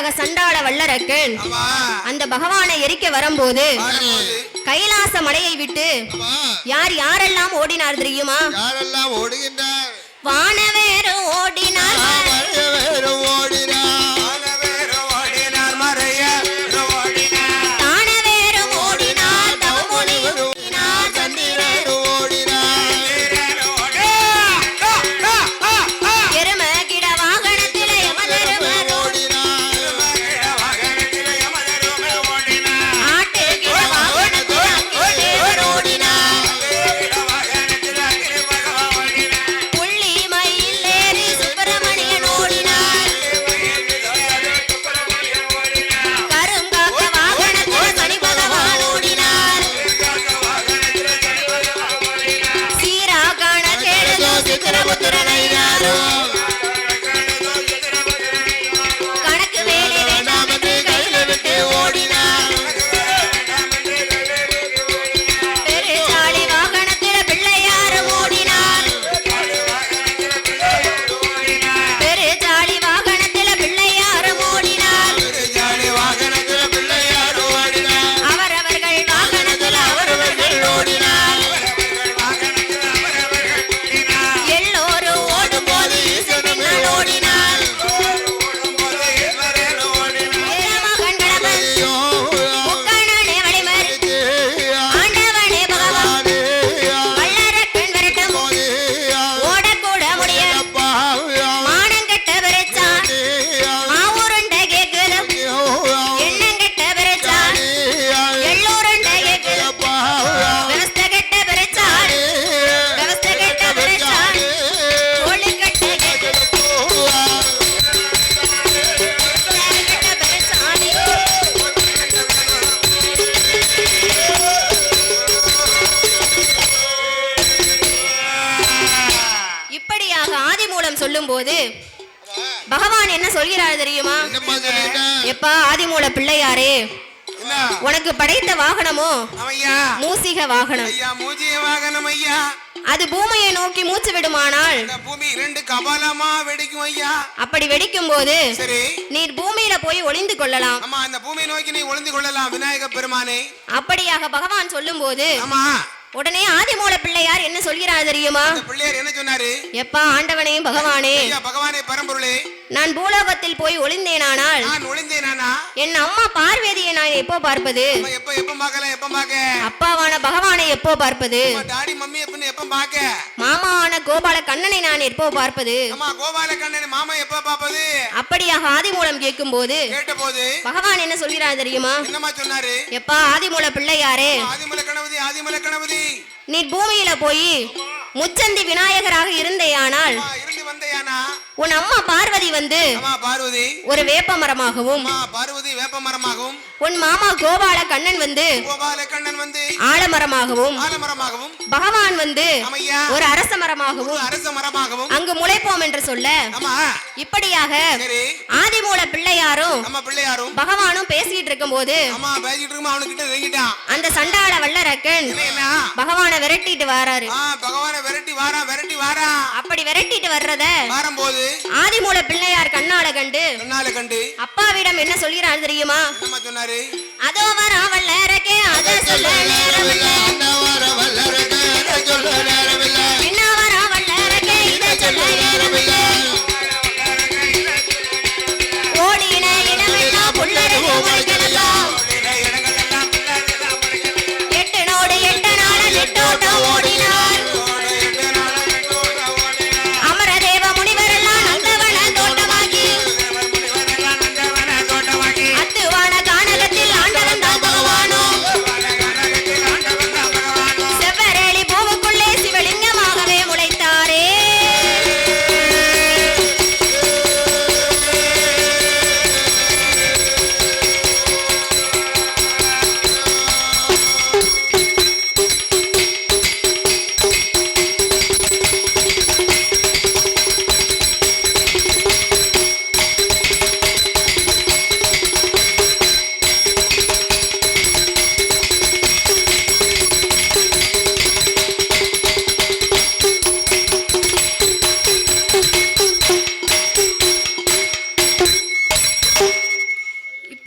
இப்படியாக சண்டாள வல்லரக்கன் அந்த பகவானை எரிக்க வரும்போது கைலாச மலையை விட்டு யார் யாரெல்லாம் ஓடினார் தெரியுமா? யாரெல்லாம் ஓடுகின்றார்? வானவேறு ஓடினார், சொல்லும்போது பகவான் என்ன சொல்கிறார் தெரியுமா? எப்பா ஆதிமூல பிள்ளையாரே, உனக்கு படைத்த வாகனமோ மூசிக வாகனம். அது பூமியை நோக்கி மூச்சு விடுமானால் பூமி இரண்டு கபாலமா வெடிக்கும் ஐயா. அப்படி வெடிக்கும் போது நீர் பூமியில போய் ஒளிந்து கொள்ளலாம். ஆமா, அந்த பூமியை நோக்கி நீ ஒளிந்து கொள்ளலாம் விநாயக பெருமானே. அப்படியாக பகவான் சொல்லும் போது உடனே ஆதிமூல பிள்ளையார் என்ன சொல்கிறார் தெரியுமா? பிள்ளையார் என்ன சொன்னாரு? எப்பா ஆண்டவனே பகவானே, பகவானே பரம்பொருளே, நான் பூலோகத்தில் போய் ஒளிந்தேனானால் என் அம்மா பார்வதியை நான் எப்போ பார்ப்பது? அப்பாவான பகவானை எப்போ பார்ப்பது? மாமாவான கோபால கண்ணனை நான் எப்போ பார்ப்பது? அப்படியாக ஆதிமூலம் கேட்கும் போது பகவான் என்ன சொல்கிறார் தெரியுமா? எப்பா ஆதிமூல பிள்ளையாரே, நீ பூமியில போய் முச்சந்தி விநாயகராக இருந்தேயானால் உன் அம்மா பார்வதி வந்து ஒரு வேப்ப மரமாகவும் உன் மாமா கோபால கண்ணன் வந்து ஆலமரமாகவும் பகவான் வந்து ஒரு அரச மரமாகவும் அங்கு முளைப்போம் என்று சொல்ல, இப்படியாக ஆதிமூல பிள்ளையாரும் பகவானும் பேசிட்டு இருக்கும் போது அந்த சண்டாள வல்லரக்கன் பகவானை விரட்டிட்டு வராரு. அப்படி விரட்டிட்டு வர்றத ஆதிமூல பிள்ளையார் கண்ணால கண்டு அப்பாவிடம் என்ன சொல்கிறார் தெரியுமா? அதோ வர வல்லரக்கே அத சொல்ல நேரமில்லை, என்ன வர வல்லரக்கே இத சொல்ல நேரமில்லை, ஓடின இடமெல்லாம் புல்லருக்கு முளைக்கலாம், 8 நோடு 8 நாள நெட்டோட்டம் ஓடினார், அமரதேவ முனிவரெல்லாம் நந்தவன தோட்டமாக்கி அத்துவான கானகத்தில் ஆண்டவன் தான் பகவானோ, செவ்வரேலி பூவுக்குள்ளே சிவலி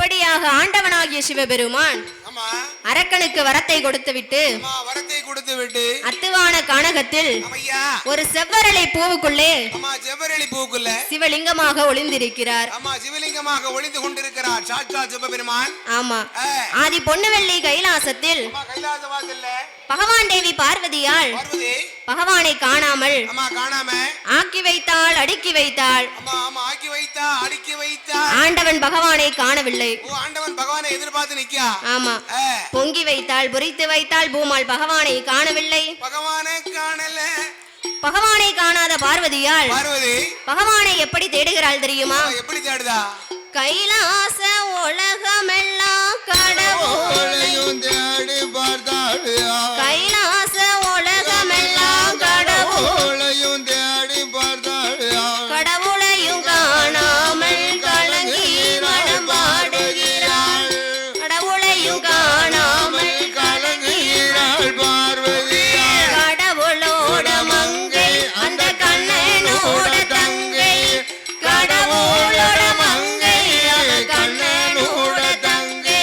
இப்படியாக ஆண்டவனாகிய சிவபெருமான் அரக்கனுக்கு வரத்தை கொடுத்துவிட்டு அத்துவான கானகத்தில் ஒரு செவ்வரளி பூவுக்குள்ளே சிவலிங்கமாக ஒளிந்திருக்கிறார். சிவலிங்கமாக ஒளிந்து கொண்டிருக்கிறார் சாட்சாத் சிவபெருமான். ஆமா, ஆதி பொன்னுவெள்ளி கைலாசத்தில் பகவான் தேவி பார்வதியால் பகவானை காணாமல் ஆக்கி வைத்தாள், அடுக்கி வைத்தாள். ஆண்டவன் பகவானை காணவில்லை. ஆண்டவன் பகவானை எதிர்பார்த்து நிக்கா. ஆமா, பொங்கி வைத்தாள், பொறித்து வைத்தாள். பூமாள் பகவானை காணவில்லை. பகவானை காணாத பார்வதியால் பகவானை எப்படி தேடுகிறாள் தெரியுமா? எப்படி தேடுதா? கைலாச உலகமெல்லாம் கடவுளையும் தேடி பார்த்தாள். கைலாச உலகமெல்லாம் கடவுளையும் தேடி பார்த்தாள். கடவுளையும் காணாமல் கலங்கி மனம் வாடுகிறாள். கடவுளையும் காணாமல் கலங்குகிறாள் பார்வதி. கடவுளோட மங்கை அந்த கண்ணனோட தங்கை. கடவுளோட மங்கை அந்த கண்ணனோட தங்கை.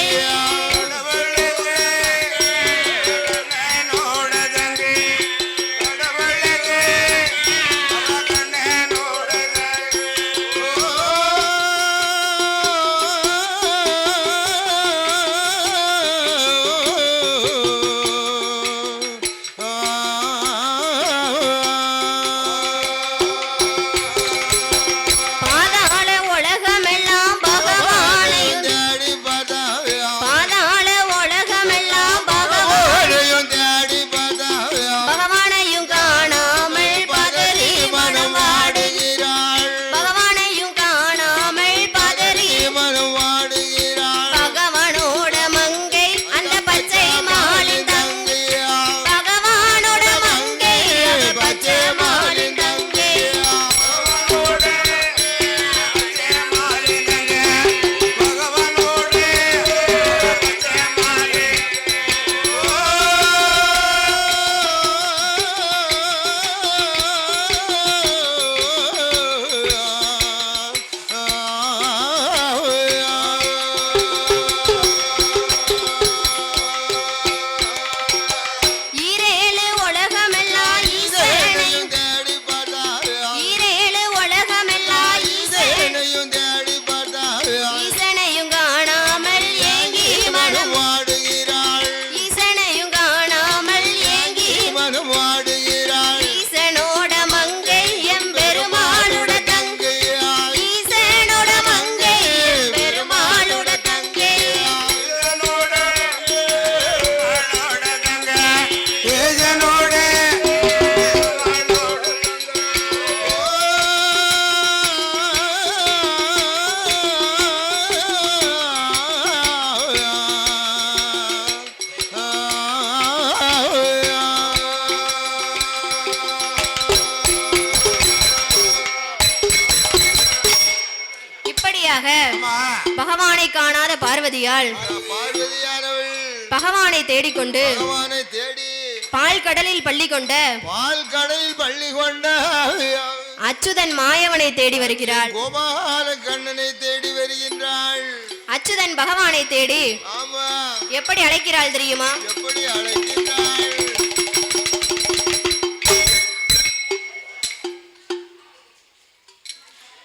பாதாள உலகமெல்லாம் பகவானையும் தேடி பார்த்தாள். பாதாள உலகமெல்லாம் பகவானையும் தேடி பார்த்தாள். பகவானையும் காணாமல் பதறி மனம் வாடுகிறாள். வாடுகிறாள். பகவானையும் காணாமல் பதறி மனம் வாடுகிறாள். பகவானோட மங்கை அந்த பச்சை மாலின் தங்கை. பகவானோட மங்கை அந்த பச்சை மாலின் தங்கை. ஈரேழு உலகமெல்லாம் ஈசனையும் தேடி பார்த்தாள். ஈரேழு உலகமெல்லாம் என்னையும் தேடி பார்த்தாள். ஈசனையும் காணாமல் ஏங்கி மனம் வாடுகிறாள். ஈசனையும் காணாமல் ஏங்கி மனம் வாடுகிறாள். ஈசனோட மங்கை எம்பெருமாளோட தங்கை. ஈசனோட மங்கை எம்பெருமாளோட தங்கை. இப்படியாக பகவானை காணாத பார்வதியால் பார்வதியானவள் பகவானை தேடிக்கொண்டு பகவானை தேடி பால் கடலில் பள்ளி கொண்ட பால் கடலில் பள்ளி கொண்ட அச்சுதன் மாயவனை தேடி வருகிறாள். கோபால கண்ணனை தேடி வருகின்றாள். அச்சுதன் பகவானை தேடி ஆமா, எப்படி அழைக்கிறாள் தெரியுமா? எப்படி அழைக்கின்றாள்?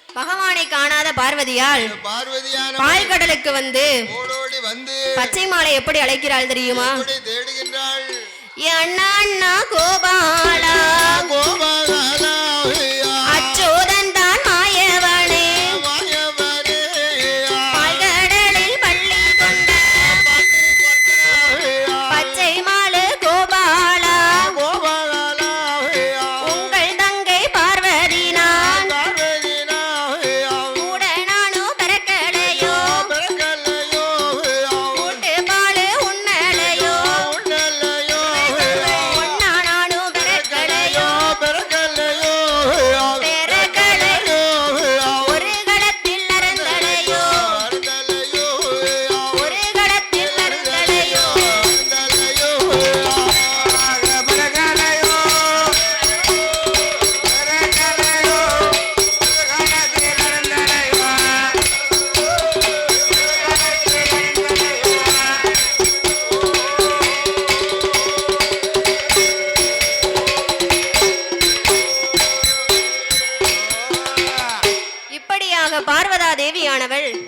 பகவானை காணாத பார்வதியால் பார்வதியான பால் கடலுக்கு வந்து ஓடோடி வந்து பச்சை மாலை எப்படி அழைக்கிறாள் தெரியுமா? எப்படி தேடுகின்றாள்? அண்ணா அண்ணா கோபாலா கோபாலா அச்சுதன் தான் மாயவனே மாயவரே பால் கடலில் பள்ளி கொண்ட பச்சை மாலை கோபாலா கோபாலா உங்கள் தங்கை பார்வதி நான் கூட நானும் பிறக்கலையோ கூட்டு பாலு உண்ணலையோ ஒன்னா நானும் பிறக்கலையோ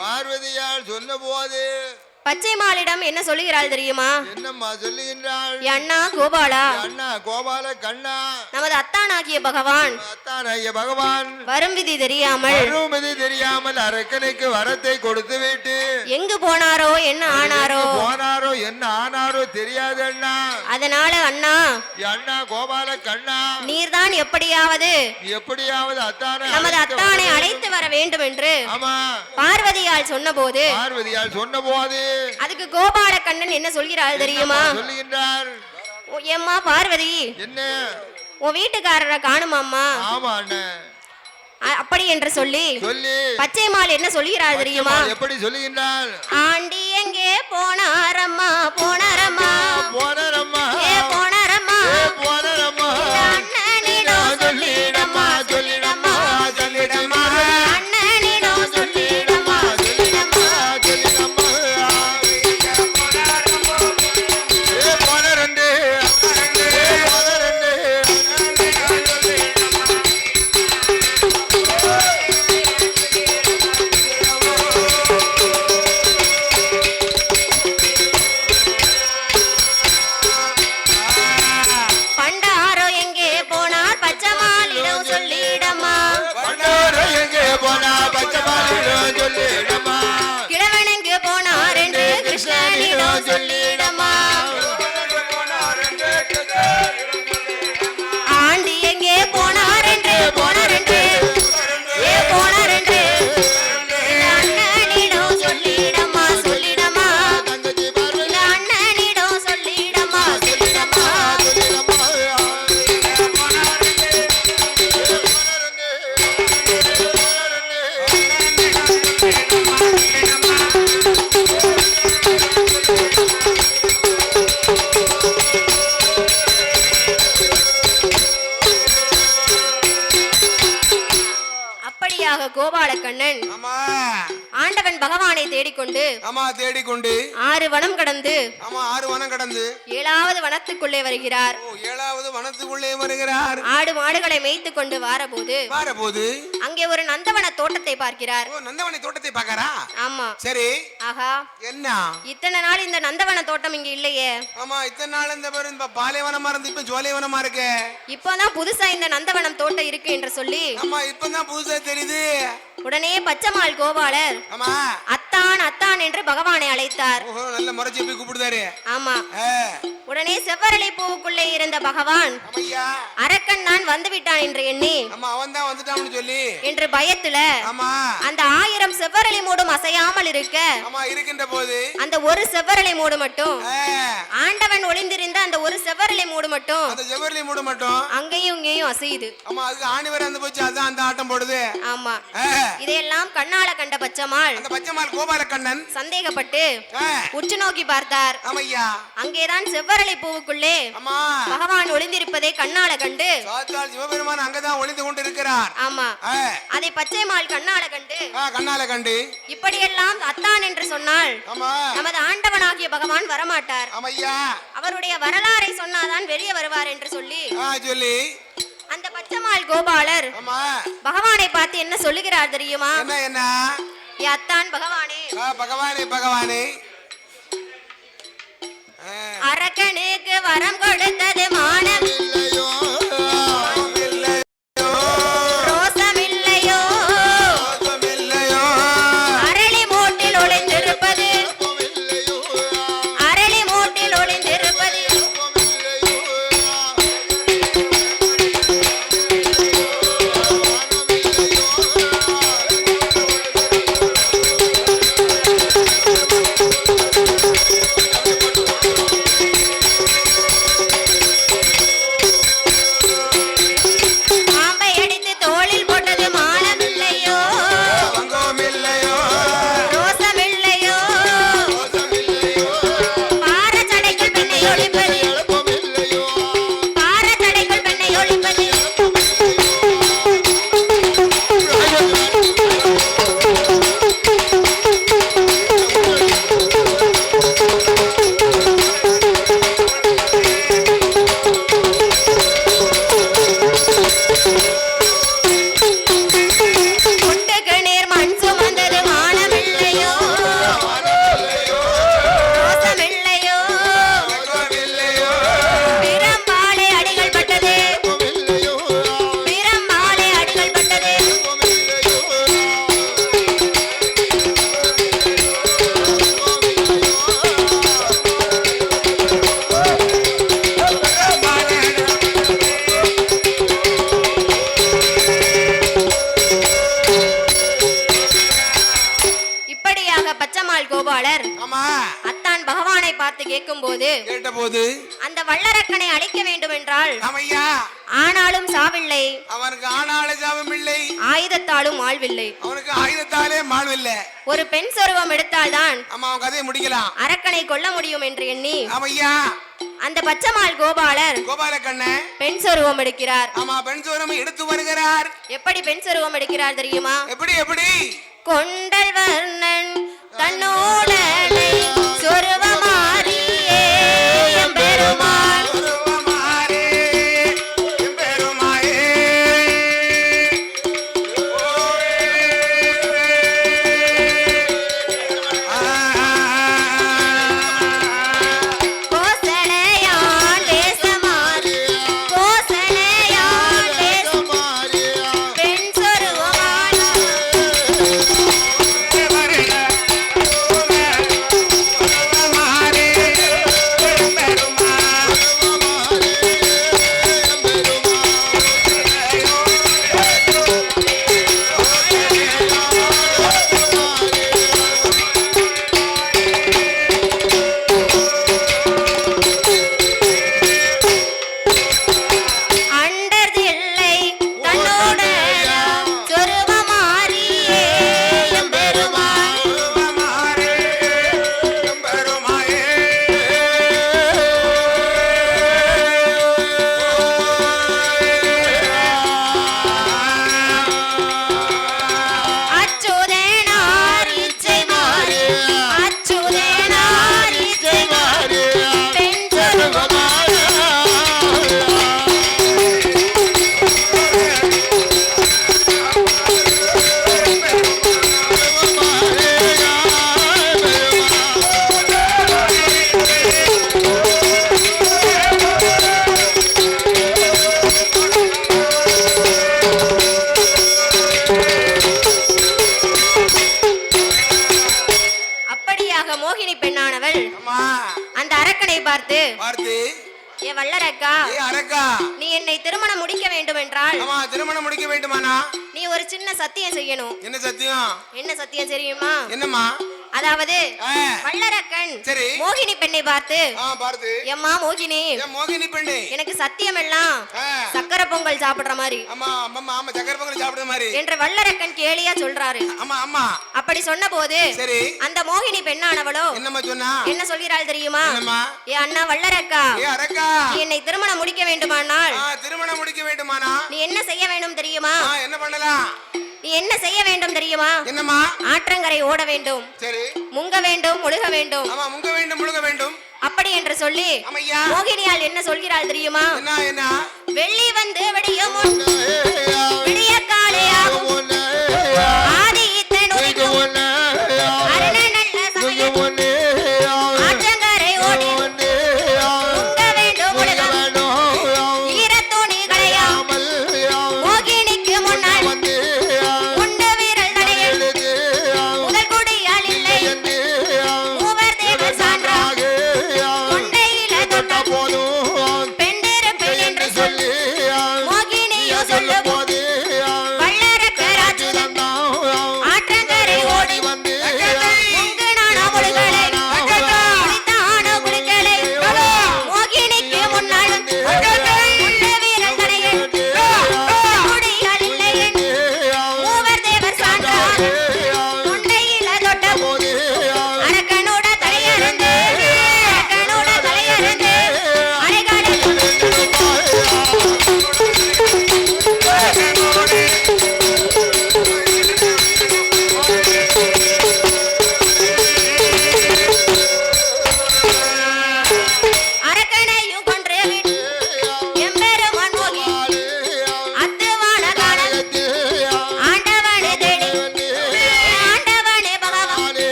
பார்வதியால் சொன்னபோது பச்சைமாலிடம் என்ன சொல்லுகிறாள் தெரியுமா? என்னம்மா சொல்லுகின்றாள்? அண்ணா கோபாலா, அண்ணா கோபால கண்ணா, நமது அத்தானாகிய பகவான் அத்தானாகிய பகவான் வரும் விதி தெரியாமல் அரக்கனுக்கு வரத்தை கொடுத்து விட்டு எங்கு போனாரோ என்ன ஆனாரோ தெரியாது அண்ணா. அதனால அண்ணா கோபால கண்ணா, நீர்தான் எப்படியாவது நமது அத்தானை அழைத்து வர வேண்டும் என்று பார்வதியால் சொன்னபோது அதுக்கு கோபால கண்ணன் என்ன சொல்கிறாள் தெரியுமா? சொல்லுகின்றார், ஏம்மா பார்வதி, என்ன உன் வீட்டுக்காரரை காணுமாம்மா? ஆமா அண்ணா. அப்படி என்று சொல்லி பச்சைமால் என்ன சொல்கிறாள் தெரியுமா? எப்படி சொல்லுகின்றாள்? ஆண்டி எங்கே போனாரம்மா போனாரம்மா அண்ணனிடம் சொல்லிடம்மா சொல்லிடம்மா அண்ணனிடம் சொல்லிடம்மா கிழவனுக்கு போனார் என்று கிருஷ்ணனிடம் சொல்லிடம்மா. ஆண்டி எங்கே போனார் என்று அண்ணனிடம் சொல்லிடம்மா சொல்லிடம்மா அண்ணனிடம் சொல்லிடம்மா சொல்லிடம்மா. கோபாலக்கண்ணன் ஆண்டவன் பகவானை தேடிக்கொண்டு 6 வனம் கடந்து 7வது வனத்துக்குள்ளே வருகிறார். ஆடு மாடுகளை மேய்த்து கொண்டு வாரபோது அங்கே ஒரு நந்தவன தோட்டத்தை பார்க்கிறார். ஆமா, சரி. ஆஹா, என்ன இத்தனை நாள் இந்த நந்தவன தோட்டம் இங்க இல்லையே? ஆமா, இத்தனை நாள் இந்த பாலைவனமா இருந்து இப்ப ஜோலைவனமா இருக்கு. இப்பதான் புதுசா இந்த நந்தவனம் தோட்டம் இருக்கு என்று சொல்லி இப்பதான் புதுசா தெரியுது. உடனே பச்சைமால் கோபாலர் அத்தான் அத்தான் என்று பகவானை அழைத்தார். நல்ல முறைச்சி போய் கூப்பிடுதாரு. ஆமா, உடனே செவ்வரளி பூவுக்குள்ளே இருந்த பகவான் அரக்கன் தான் வந்து விட்டான் என்று எண்ணி என்று பயத்துல அந்த 1000 செவ்வரளி மூடும் அசையாமல் இருக்கின்ற போது அந்த ஒரு செவ்வரளி மூடு மட்டும் ஆண்டவன் ஒளிந்திருந்த அந்த ஒரு செவ்வரளி மூடு மட்டும் அங்கேயும் இங்கேயும் அசையுது. ஆமா, இதையெல்லாம் கண்ணால கண்ட பச்சைமால் கோபாலக்கண்ணன் சந்தேகப்பட்டு உற்று நோக்கி பார்த்தார். அங்கேதான் செவ்வரளி பூவுக்குள்ளே பகவான் ஒளிந்திருப்பதை கண்ணால கண்டு சிவபெருமான் அங்கதான் ஒளிந்து கொண்டிருக்கிறார். ஆமா, அதை பச்சைமால் கண்ணால கண்டு இப்படியெல்லாம் அத்தான் என்று சொன்னால் நமது ஆண்டவனாகிய பகவான் வரமாட்டார். அவருடைய வரலாறை சொன்னாதான் வெளியே வருவார் என்று சொல்லி அந்த பச்சைமால் கோபாலர் பகவானை பார்த்து என்ன சொல்லுகிறார் தெரியுமா? அத்தான் பகவானே அரக்கனுக்கு வரம் கொடுத்தது மானம் ரோசமில்லையோ, அரளி மூட்டில் ஒளிந்திருப்பது பச்சம்மாள் கோபாலர் ஆமா அத்தான் பகவானை பார்த்து கேட்கும்போது கேட்டபோது அந்த வல்லரக்கனை அழிக்க வேண்டும் என்றால் ஆமையா ஆனாலும் சாவில்லை, அவனுக்கு ஆனாலே சாபம் இல்லை, ஆயுதத்தாலும் ஆழ்வில்லை, அவனுக்கு ஆயுதத்தாலே மாழ்வில்லை. ஒரு பெண் சொருவம் எடுத்தால்தான் ஆமா அவன் கதையை முடிக்கலாம், அரக்கனை கொல்ல முடியும் என்று எண்ணி ஆமையா அந்த பச்சம்மாள் கோபாலர் கோபாலக்கண்ணன் பெண் சொருவம் எடுக்கிறார். ஆமா பெண் சொருவம் எடுத்து வருகிறார். எப்படி பெண் சொருவம் எடுக்கிறார் தெரியுமா? எப்படி கொண்டல் வர்ணன் தன்னோடனை சொருவமாரியே எம்பெருமான் ஏ வல்லரக்கா, ஏ அரக்கா, நீ என்னை திருமணம் முடிக்க வேண்டும் என்றால் ஆமா திருமணம் முடிக்க வேண்டுமானா நீ ஒரு சின்ன சத்தியம் செய்யணும். என்ன சத்தியம்? என்ன சத்தியம் தெரியுமா? என்னம்மா? அதாவது வல்லரக்கன் சரி மோகினி பெண்ணை பார்த்து எம்மா மோகினி, மோகினி பெண்ணே எனக்கு சத்தியம் எல்லாம் சக்கரை பொங்கல் சாப்பிடுற மாதிரி, ஆமா ஆமா ஆமா சக்கரை பொங்கல் சாப்பிடுற மாதிரி என்று வல்லரக்கன் கேலியா சொல்றாரு. ஆமா ஆமா அப்படி சொன்ன போது சரி அந்த மோகினி பெண்ணானவளோ என்னம்மா சொன்னா? என்ன சொல்கிறாள் தெரியுமா? என்னம்மா? ஏ அண்ணா வல்லரக்கா, ஏ அரக்கா, நீ என்னை திருமணம் முடிக்க வேண்டுமானால் திருமணம் முடிக்க வேண்டுமானா நீ என்ன செய்ய வேண்டும் தெரியுமா? என்ன பண்ணலாம்? நீ என்ன செய்ய வேண்டும் தெரியுமா? என்னம்மா? ஆற்றங்கரை ஓட வேண்டும், சரி முங்க வேண்டும், முழுக வேண்டும். ஆமா முங்க வேண்டும், முழுக வேண்டும். அப்படி என்று சொல்லி மோகினியால் என்ன சொல்கிறாள் தெரியுமா? என்ன என்ன? வெள்ளி வந்து விடியும்